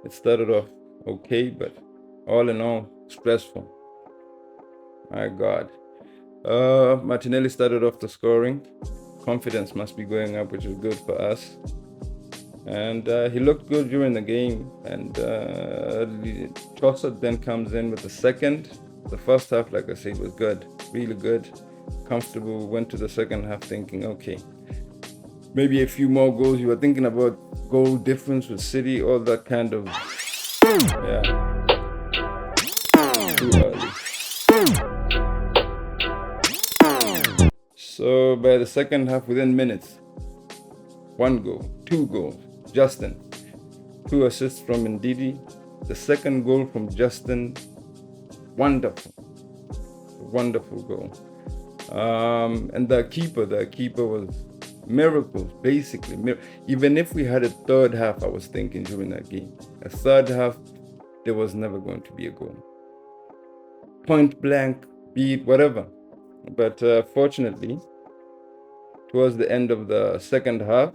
It started off okay, but all in all, stressful. My God. Martinelli started off the scoring. Confidence must be going up, which is good for us. And he looked good during the game. And Trossard then comes in with the second. The first half, like I said, was good, really good, comfortable. Went to the second half thinking, okay, maybe a few more goals. You were thinking about goal difference with City, all that kind of, yeah, too early. So by the second half, within minutes, 1 goal, 2 goals, Justin, 2 assists from Ndidi. The second goal from Justin, wonderful goal. And the keeper was miracles, basically. Even if we had a third half, I was thinking during that game, a third half, there was never going to be a goal. Point blank, beat, whatever. But fortunately, towards the end of the second half,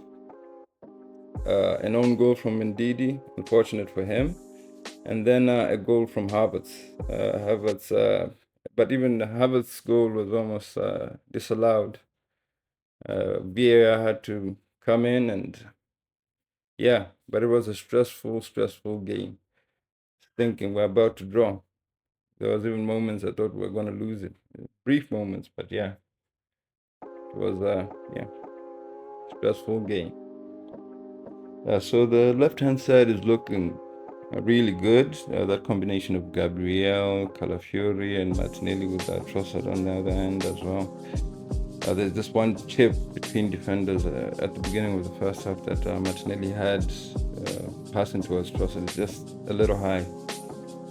an own goal from Ndidi, unfortunate for him, and then a goal from Havertz. But even Havertz's goal was almost disallowed. VAR had to come in, and yeah, but it was a stressful game. Thinking we're about to draw. There was even moments I thought we were going to lose it. Brief moments, but yeah, it was stressful game. So the left-hand side is looking really good. That combination of Gabriel, Calafiori, and Martinelli with that Trossard on the other end as well. There's just one chip between defenders at the beginning of the first half that Martinelli had passing towards Trossard is just a little high.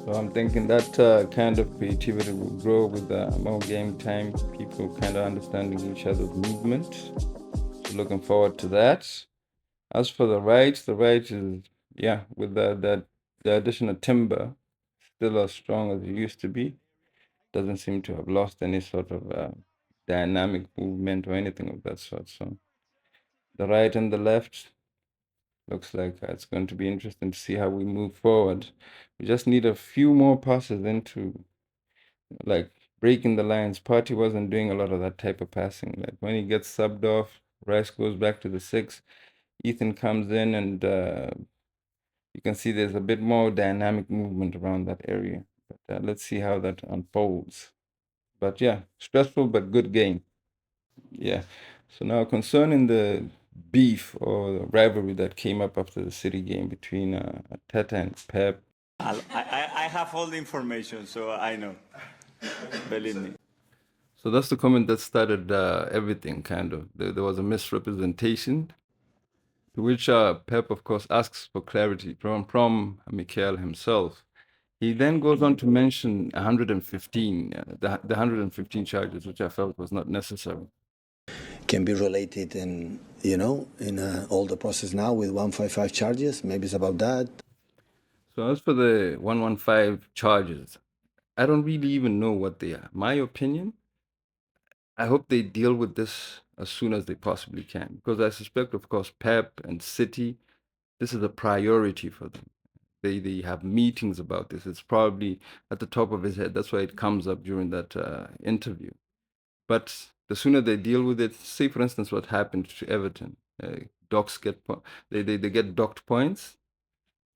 So I'm thinking that kind of creativity will grow with more game time, people kind of understanding each other's movement. So looking forward to that. As for the right is, with the addition of Timber, still as strong as it used to be. Doesn't seem to have lost any sort of dynamic movement or anything of that sort. So the right and the left looks like it's going to be interesting to see how we move forward. We just need a few more passes into, like, breaking the lines. Partey wasn't doing a lot of that type of passing. Like when he gets subbed off, Rice goes back to the 6. Ethan comes in, and you can see there's a bit more dynamic movement around that area. But let's see how that unfolds. But yeah, stressful but good game. Yeah. So now concerning the beef or the rivalry that came up after the City game between Teta and Pep. I have all the information, so I know. Believe me. So that's the comment that started everything, kind of. There was a misrepresentation, to which Pep, of course, asks for clarity from Mikel himself. He then goes on to mention 115, the 115 charges, which I felt was not necessary. Can be related in all the process now with 155 charges. Maybe it's about that. So as for the 115 charges, I don't really even know what they are. My opinion, I hope they deal with this as soon as they possibly can, because I suspect, of course, Pep and City, this is a priority for them. They have meetings about this. It's probably at the top of his head. That's why it comes up during that interview. But the sooner they deal with it, say for instance what happened to Everton, they get docked points,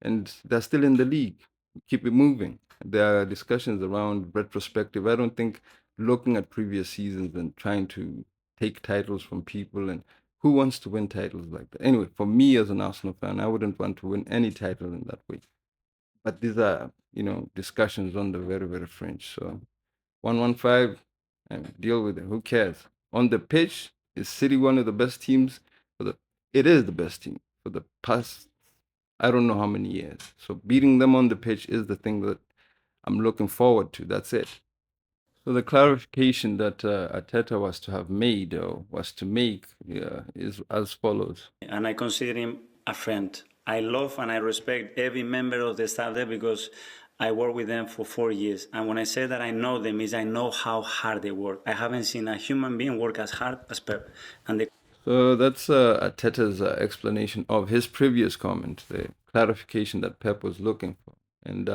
and they're still in the league. Keep it moving. There are discussions around retrospective. I don't think looking at previous seasons and trying to take titles from people, and who wants to win titles like that? Anyway, for me as an Arsenal fan, I wouldn't want to win any title in that way. But these are, discussions on the very, very fringe. So 115, and deal with it. Who cares? On the pitch, is City one of the best teams? It is the best team for the past, I don't know how many years. So beating them on the pitch is the thing that I'm looking forward to. That's it. So the clarification that Arteta was to have made, or was to make, is as follows. And I consider him a friend. I love and I respect every member of the staff there because I worked with them for 4 years. And when I say that I know them, is I know how hard they work. I haven't seen a human being work as hard as Pep. So that's Arteta's explanation of his previous comment, the clarification that Pep was looking for. And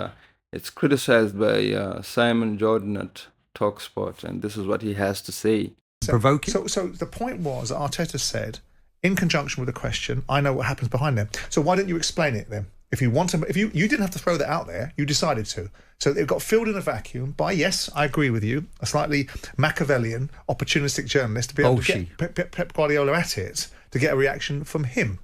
it's criticized by Simon Jordan at TalkSport, and this is what he has to say. Provoking. So the point was, Arteta said, in conjunction with the question, I know what happens behind them. So why don't you explain it then? If you want to, if you didn't have to throw that out there, you decided to. So it got filled in a vacuum by, yes, I agree with you, a slightly Machiavellian, opportunistic journalist to be able to get Pep Guardiola at it to get a reaction from him.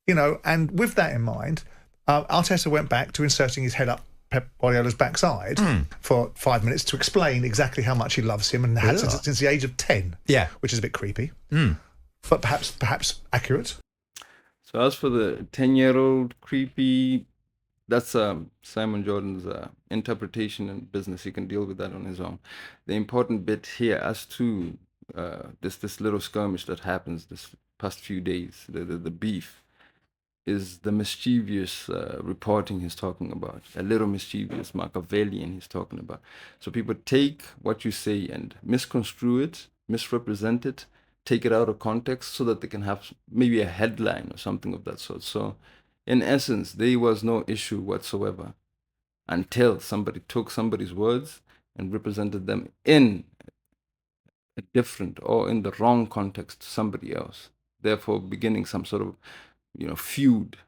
You know, and with that in mind, Arteta went back to inserting his head up Pep Guardiola's backside for 5 minutes to explain exactly how much he loves him and had since the age of 10. Yeah, which is a bit creepy, but perhaps accurate. So as for the 10-year-old creepy, that's Simon Jordan's interpretation and business. He can deal with that on his own. The important bit here, as to this little skirmish that happens this past few days, the beef, is the mischievous reporting he's talking about. A little mischievous, Machiavellian he's talking about. So people take what you say and misconstrue it, misrepresent it, take it out of context so that they can have maybe a headline or something of that sort. So in essence, there was no issue whatsoever until somebody took somebody's words and represented them in a different or in the wrong context to somebody else, therefore beginning some sort of, feud,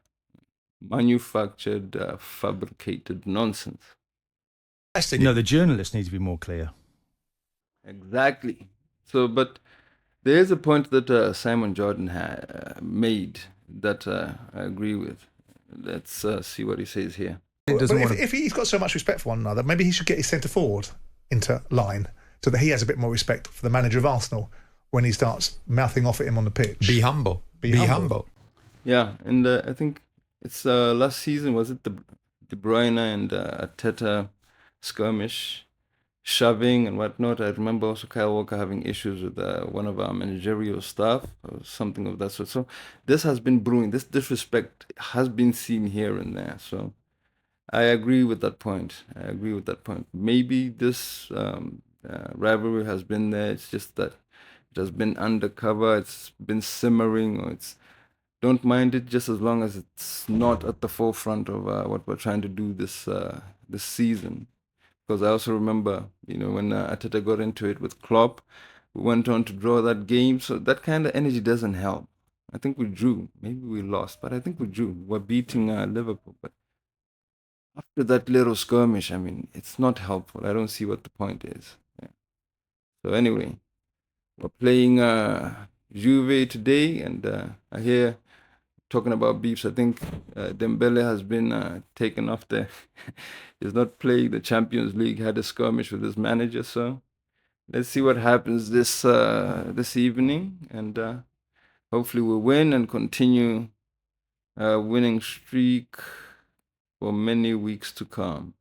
manufactured, fabricated nonsense. No, the journalists need to be more clear. Exactly. So, but there is a point that Simon Jordan made that I agree with. Let's see what he says here. If he's got so much respect for one another, maybe he should get his centre forward into line so that he has a bit more respect for the manager of Arsenal when he starts mouthing off at him on the pitch. Be humble. Be humble. Yeah, and I think it's last season, was it the De Bruyne and Arteta skirmish, shoving and whatnot. I remember also Kyle Walker having issues with one of our managerial staff or something of that sort. So this has been brewing. This disrespect has been seen here and there. So I agree with that point. Maybe this rivalry has been there. It's just that it has been undercover. It's been simmering, or don't mind it just as long as it's not at the forefront of what we're trying to do this season. Because I also remember, when Arteta got into it with Klopp, we went on to draw that game. So that kind of energy doesn't help. I think we drew. Maybe we lost, but I think we drew. We're beating Liverpool. But after that little skirmish, I mean, it's not helpful. I don't see what the point is. Yeah. So anyway, we're playing Juve today, and I hear talking about beefs. I think Dembele has been taken off there. He's not playing the Champions League. Had a skirmish with his manager. So let's see what happens this evening, and hopefully we'll win and continue winning streak for many weeks to come.